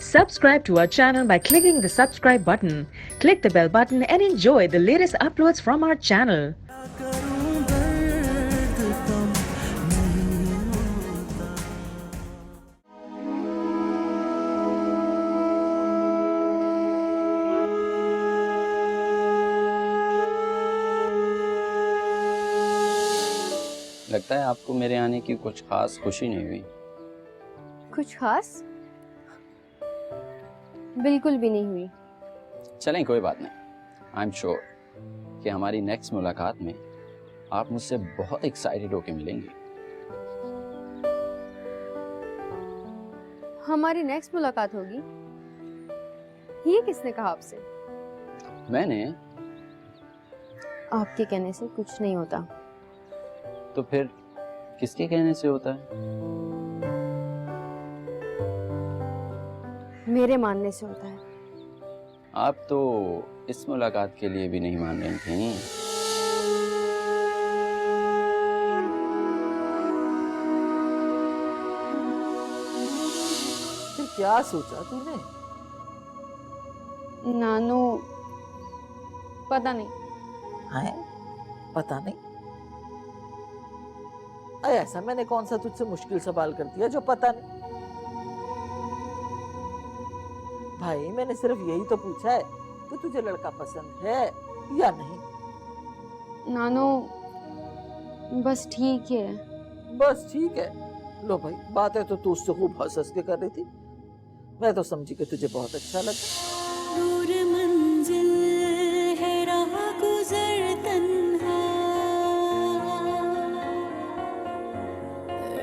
Subscribe to our channel by clicking the subscribe button. Click the bell button and enjoy the latest uploads from our channel. लगता है आपको मेरे आने की कुछ खास खुशी नहीं हुई। कुछ खास? बिल्कुल भी नहीं हुई। चलें, कोई बात नहीं। आई एम श्योर कि हमारी नेक्स्ट मुलाकात में आप मुझसे बहुत एक्साइटेड होके मिलेंगी। हमारी नेक्स्ट मुलाकात होगी? ये किसने कहा आपसे? मैंने। आपके कहने से कुछ नहीं होता। तो फिर किसके कहने से होता है? मेरे मानने से होता है। आप तो इस मुलाकात के लिए भी नहीं मान रही थी। फिर क्या सोचा तूने? नानू, पता नहीं। है? पता नहीं। अरे ऐसा मैंने कौन सा तुझसे मुश्किल सवाल कर दिया जो पता नहीं? भाई मैंने सिर्फ यही तो पूछा है कि तुझे लड़का पसंद है या नहीं। नानू, बस ठीक है। बस ठीक है। लो भाई, बात है तो तू उससे खूब हंस हंस के कर रही थी। मैं तो समझी कि तुझे बहुत अच्छा लगा। दूर मंजिल है, राह गुजर तन्हा,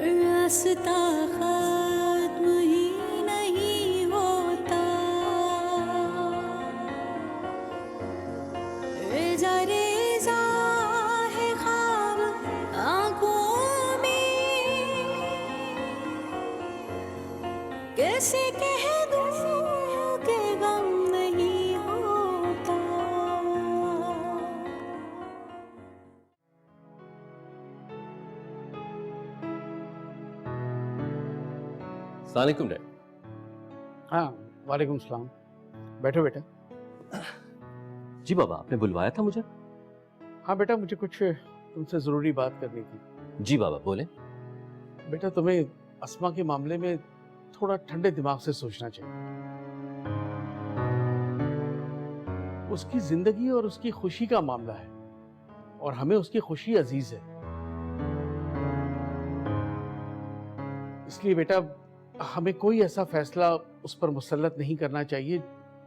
रास्ता खत्म ही नहीं होता, रेजा रेजा है ख्वाब आंखों में, कैसे कह दूं कि गम नहीं होता। अस्सलामुअलैकुम डैड। हाँ, वालेकुम सलाम। बैठो बेटा। जी बाबा, आपने बुलवाया था मुझे? हाँ बेटा, मुझे कुछ तुमसे ज़रूरी बात करनी थी। जी बाबा, बोले। बेटा, तुम्हें अस्मा के मामले में थोड़ा ठंडे दिमाग से सोचना चाहिए। उसकी जिंदगी और उसकी खुशी का मामला है और हमें उसकी खुशी अजीज है। इसलिए बेटा, हमें कोई ऐसा फैसला उस पर मुसल्लत नहीं करना चाहिए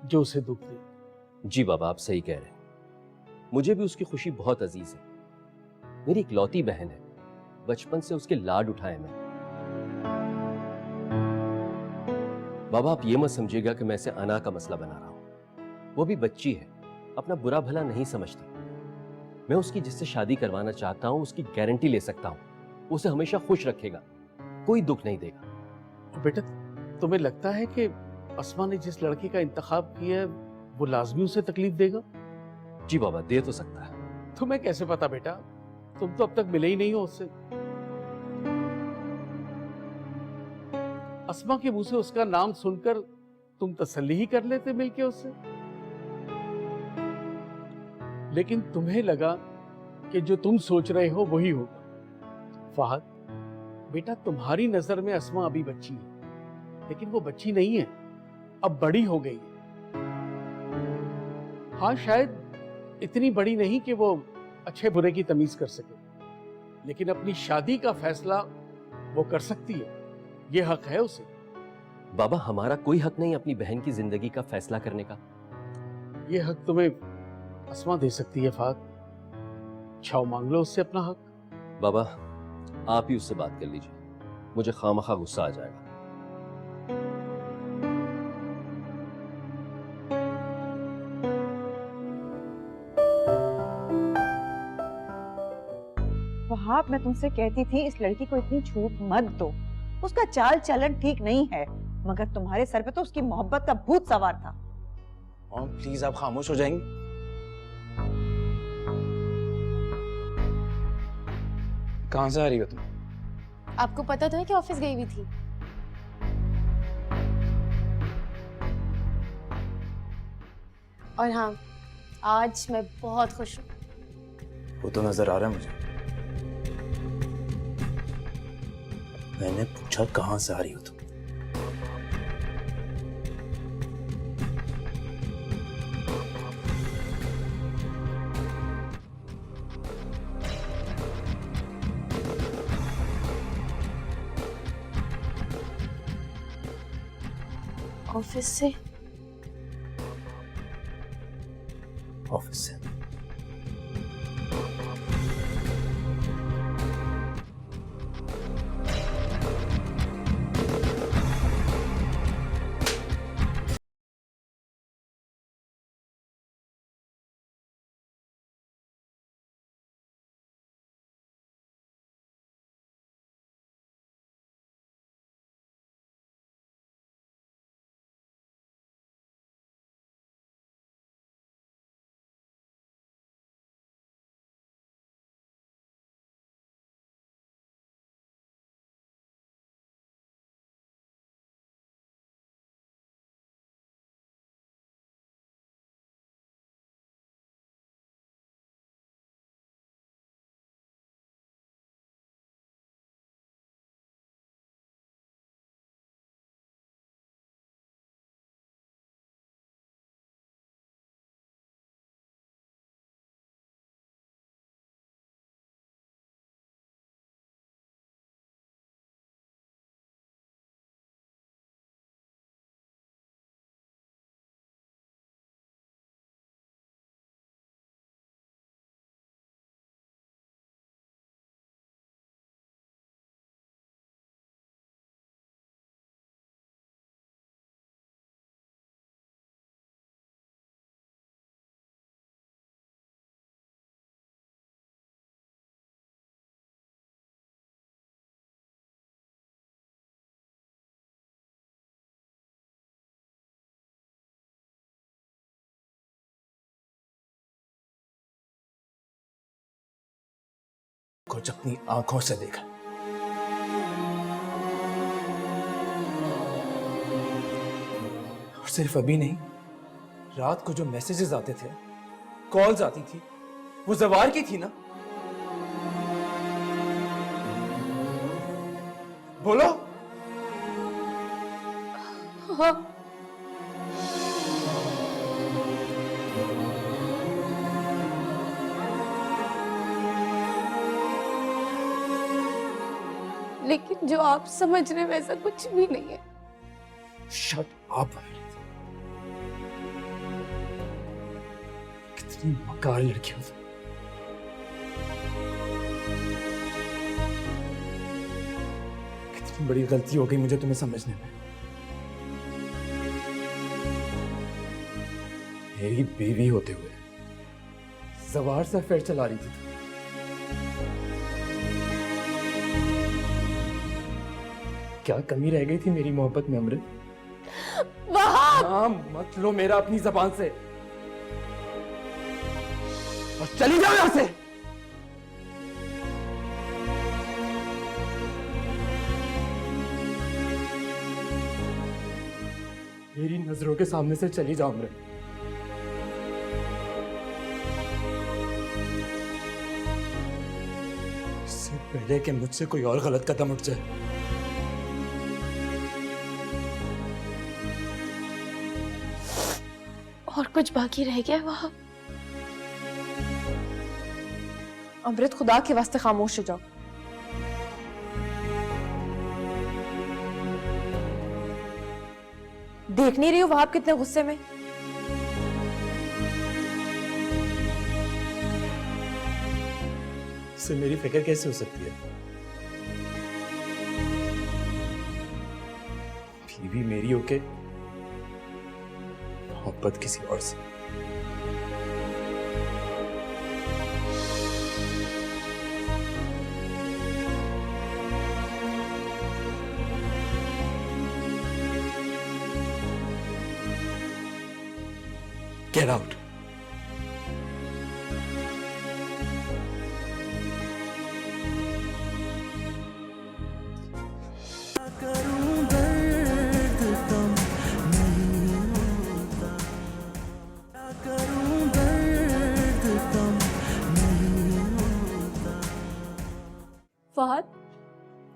जो उसे दुख दे। जी बाबा, आप सही कह रहे हैं। मुझे भी उसकी खुशी बहुत अजीज है। मेरी इकलौती बहन है, बचपन से उसके लाड उठाए मैं। बाबा, आप ये मत समझिएगा कि मैं इसे अना का मसला बना रहा हूं। वो भी बच्ची है, अपना बुरा भला नहीं समझती। मैं उसकी जिससे शादी करवाना चाहता हूं उसकी गारंटी ले सकता हूं, उसे हमेशा खुश रखेगा, कोई दुख नहीं देगा। तो बेटा, तुम्हें लगता है कि अस्मा ने जिस लड़के का इंतखाब किया है वो लाजमी उसे तकलीफ देगा? जी बाबा, दे तो सकता है। तुम्हें कैसे पता बेटा? तुम तो अब तक मिले ही नहीं हो उससे। अस्मा के मुंह से उसका नाम सुनकर तुम तसल्ली ही कर लेते मिलके उससे। लेकिन तुम्हें लगा कि जो तुम सोच रहे हो वही होगा। फहद बेटा, तुम्हारी नजर में अस्मा अभी बच्ची है, लेकिन वो बच्ची नहीं है, अब बड़ी हो गई है। हाँ, शायद इतनी बड़ी नहीं कि वो अच्छे बुरे की तमीज कर सके, लेकिन अपनी शादी का फैसला वो कर सकती है। ये हक है उसे। बाबा, हमारा कोई हक नहीं अपनी बहन की जिंदगी का फैसला करने का। ये हक तुम्हें अस्मा दे सकती है फहद। छाओ, मांग लो उससे अपना हक। बाबा, आप ही उससे बात कर लीजिए, मुझे खामखा गुस्सा आ जाएगा। वहाब, मैं तुमसे कहती थी इस लड़की को इतनी छूट मत दो। उसका चाल चलन ठीक नहीं है, मगर तुम्हारे सर पे तो उसकी मोहब्बत का भूत सवार था। प्लीज आप खामोश हो जाएंगे? कहाँ से आ रही हो तुम? आपको पता तो है कि ऑफिस गई हुई थी। और हाँ, आज मैं बहुत खुश हूँ। वो तो नजर आ रहा है मुझे। मैंने पूछा कहाँ से आ रही हो तुम? ऑफिस से। ऑफिस से। कुछ अपनी आंखों से देखा। और सिर्फ अभी नहीं, रात को जो मैसेजेस आते थे, कॉल्स आती थी, वो जवार की थी ना? बोलो। हाँ। लेकिन जो आप समझ रहे हैं वैसा कुछ भी नहीं है। Shut up. कितनी मकार लड़की हो तुम। कितनी बड़ी गलती हो गई मुझे तुम्हें समझने में। मेरी बीवी होते हुए सवार से अफेयर चला रही थी। क्या कमी रह गई थी मेरी मोहब्बत में अमृत? नाम मत लो मेरा अपनी जबान से और चली जाओ यहां से। मेरी नजरों के सामने से चली जाओ अमृत। इससे पहले कि मुझसे कोई और गलत कदम उठ जाए। और कुछ बाकी रह गया वहां? अमृत, खुदा के वास्ते खामोश हो जाओ। देख नहीं रही हो वहां कितने गुस्से में? इससे मेरी फिक्र कैसे हो सकती है? बीवी मेरी होके मोहब्बत किसी और से। Get out.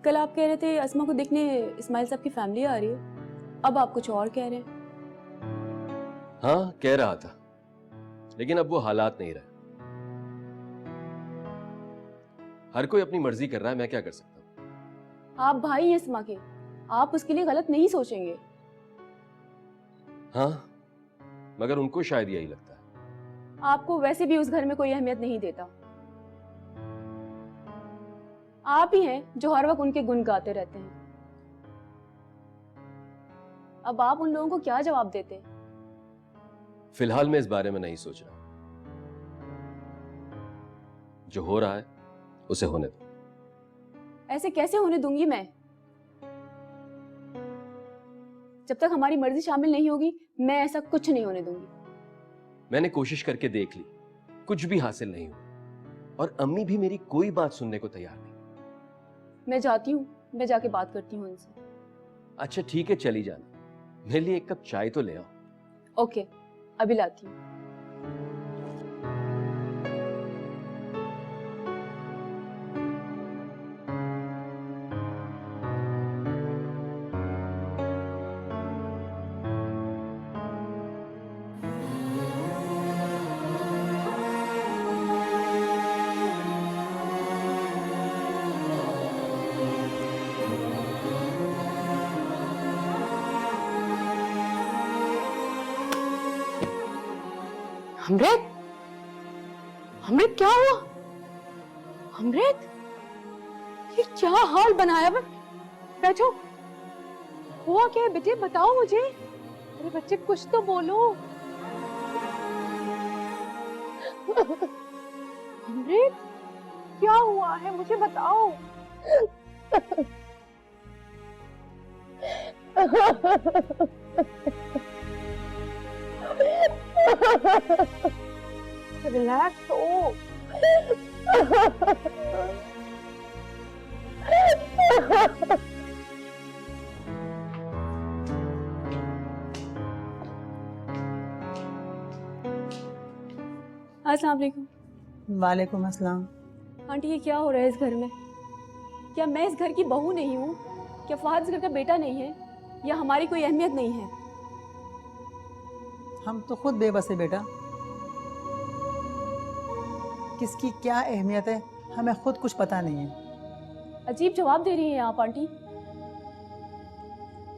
कल आप कह रहे थे अस्मा को देखने इस्माइल साहब की फैमिली आ रही है, अब आप कुछ और कह रहे हैं। हाँ कह रहा था, लेकिन अब वो हालात नहीं रहे। हर कोई अपनी मर्जी कर रहा है, मैं क्या कर सकता हूँ। आप भाई हैं अस्मा के, आप उसके लिए गलत नहीं सोचेंगे। हाँ मगर उनको शायद यही लगता है। आपको वैसे भी उस घर में कोई अहमियत नहीं देता। आप ही हैं जो हर वक्त उनके गुण गाते रहते हैं। अब आप उन लोगों को क्या जवाब देते हैं? फिलहाल मैं इस बारे में नहीं सोच रहा। जो हो रहा है उसे होने दो। ऐसे कैसे होने दूंगी मैं? जब तक हमारी मर्जी शामिल नहीं होगी मैं ऐसा कुछ नहीं होने दूंगी। मैंने कोशिश करके देख ली, कुछ भी हासिल नहीं हुआ, और अम्मी भी मेरी कोई बात सुनने को तैयार नहीं। मैं जाती हूँ, मैं जाके बात करती हूँ उनसे। अच्छा ठीक है, चली जाना। मेरे लिए एक कप चाय तो ले आओ। ओके, अभी लाती हूँ। अमृत, अमृत क्या हुआ? अमृत, ये क्या हाल बनाया? बैठो। हुआ क्या है बेटे, बताओ मुझे। अरे बच्चे कुछ तो बोलो। अमृत, क्या हुआ है मुझे बताओ। रिलैक्स हो। अस्सलाम वालेकुम। वालेकुम अस्सलाम। आंटी ये क्या हो रहा है इस घर में? क्या मैं इस घर की बहू नहीं हूँ? क्या फहद इस घर का बेटा नहीं है? या हमारी कोई अहमियत नहीं है? हम तो खुद बेबस है बेटा। किसकी क्या अहमियत है हमें खुद कुछ पता नहीं है। अजीब जवाब दे रही हैं आप आंटी।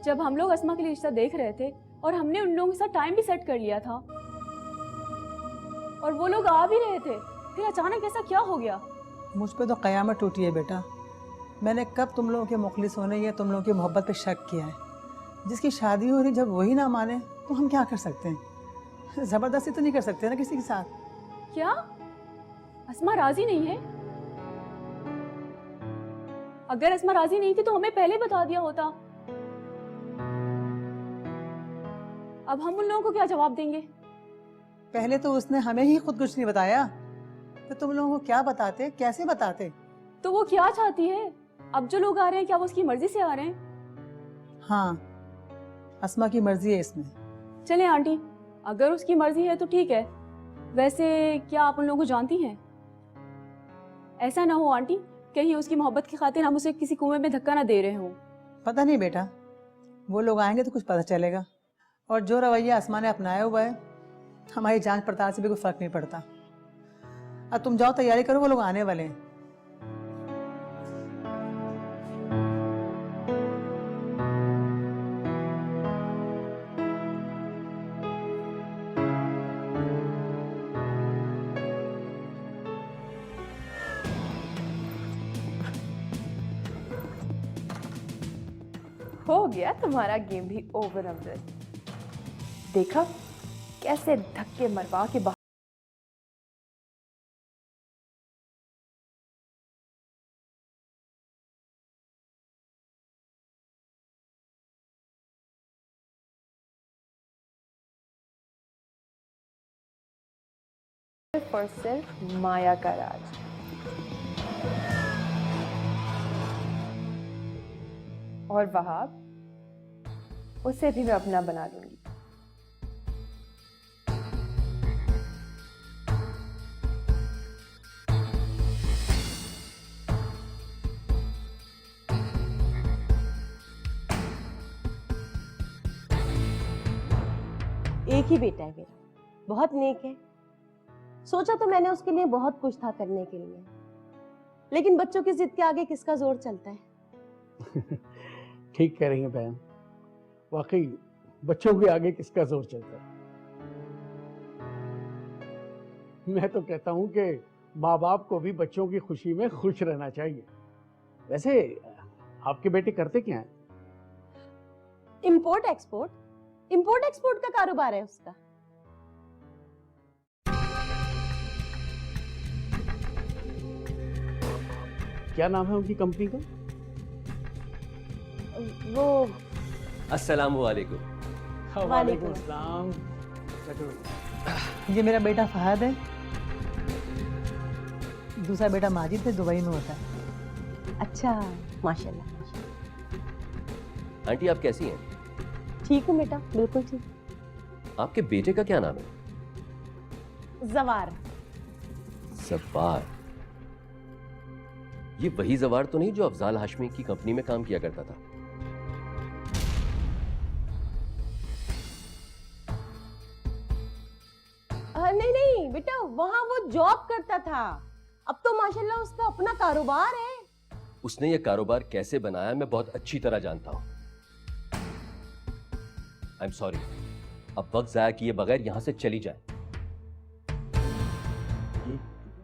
जब हम लोग अस्मा के लिए रिश्ता देख रहे थे और हमने उन लोगों के साथ टाइम भी सेट कर लिया था और वो लोग आ भी रहे थे, फिर अचानक ऐसा क्या हो गया? मुझ पे तो क़यामत टूटी है बेटा। मैंने कब तुम लोगों के मुखलिस होने या तुम लोगों की मोहब्बत पे शक किया है? जिसकी शादी हो रही जब वही ना माने तो हम क्या कर सकते हैं? ज़बरदस्ती तो नहीं कर सकते ना किसी के साथ। क्या अस्मा राजी नहीं है? अगर अस्मा राजी नहीं थी तो हमें पहले बता दिया होता। अब हम उन लोगों को क्या जवाब देंगे? पहले तो उसने हमें ही खुद कुछ नहीं बताया, तो तुम लोगों को क्या बताते, कैसे बताते? तो वो क्या चाहती है? अब जो लोग आ रहे हैं क्या वो उसकी मर्जी से आ रहे हैं? हाँ, अस्मा की मर्जी है इसमें। चले आंटी, अगर उसकी मर्जी है तो ठीक है। वैसे क्या आप उन लोगों को जानती हैं? ऐसा ना हो आंटी कहीं उसकी मोहब्बत की खातिर हम उसे किसी कुएं में धक्का ना दे रहे हों। पता नहीं बेटा, वो लोग आएंगे तो कुछ पता चलेगा। और जो रवैया अस्मा ने अपनाया हुआ है हमारी जांच पड़ताल से भी कोई फर्क नहीं पड़ता। अब तुम जाओ तैयारी करो, वो लोग आने वाले हैं। हो गया तुम्हारा गेम भी ओवर अमृत। देखा कैसे धक्के मरवा के बाहर सिर्फ और सिर्फ माया का राज। और वहाब उसे भी मैं अपना बना लूंगी। एक ही बेटा है मेरा, बहुत नेक है। सोचा तो मैंने उसके लिए बहुत कुछ था करने के लिए, लेकिन बच्चों की जिद के आगे किसका जोर चलता है। ठीक कह रही हैं बहन, वाकई बच्चों के आगे किसका जोर चलता है। मैं तो कहता हूं कि माँ बाप को भी बच्चों की खुशी में खुश रहना चाहिए। वैसे आपके बेटे करते क्या हैं? इंपोर्ट एक्सपोर्ट का कारोबार है उसका। क्या नाम है उनकी कंपनी का? वो अस्सलाम वालेकुम। वालेकुम अस्सलाम। ये मेरा बेटा फहद है, दूसरा बेटा माजिद है, दुबई में होता है। अच्छा, माशाल्लाह। आंटी आप कैसी हैं? ठीक हूँ बेटा, बिल्कुल ठीक। आपके बेटे का क्या नाम है? जवार। जवार? ये वही जवार तो नहीं जो अफजाल हाशमी की कंपनी में काम किया करता था? नहीं बेटा, वहाँ वो जॉब करता था, अब तो माशाल्लाह उसका अपना कारोबार है। उसने ये कारोबार कैसे बनाया मैं बहुत अच्छी तरह जानता हूं। आई एम सॉरी, अब वक्त जाया किए बगैर यहां से चली जाए।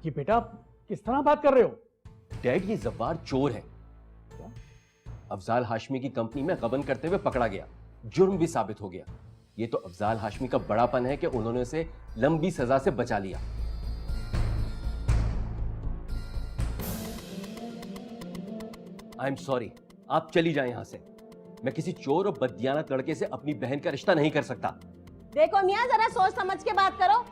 ये बेटा आप किस तरह बात कर रहे हो? डैड, ये जवार चोर है। अफजाल हाशमी की कंपनी में गबन करते हुए पकड़ा गया, जुर्म भी साबित हो गया। ये तो अफजाल हाशमी का बड़ापन है कि उन्होंने उसे लंबी सजा से बचा लिया। आई एम सॉरी, आप चली जाएं यहां से। मैं किसी चोर और बददियानत लड़के से अपनी बहन का रिश्ता नहीं कर सकता। देखो मियां, जरा सोच समझ के बात करो।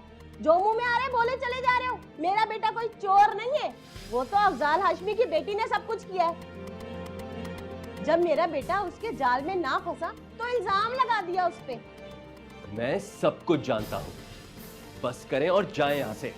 जो मुंह में आ रहे बोले चले जा रहे हो। मेरा बेटा कोई चोर नहीं है, वो तो अफजाल हाशमी की बेटी ने सब कुछ किया है। जब मेरा बेटा उसके जाल में ना फंसा तो इल्जाम लगा दिया उस पे। मैं सब कुछ जानता हूं, बस करें और जाएं यहां से।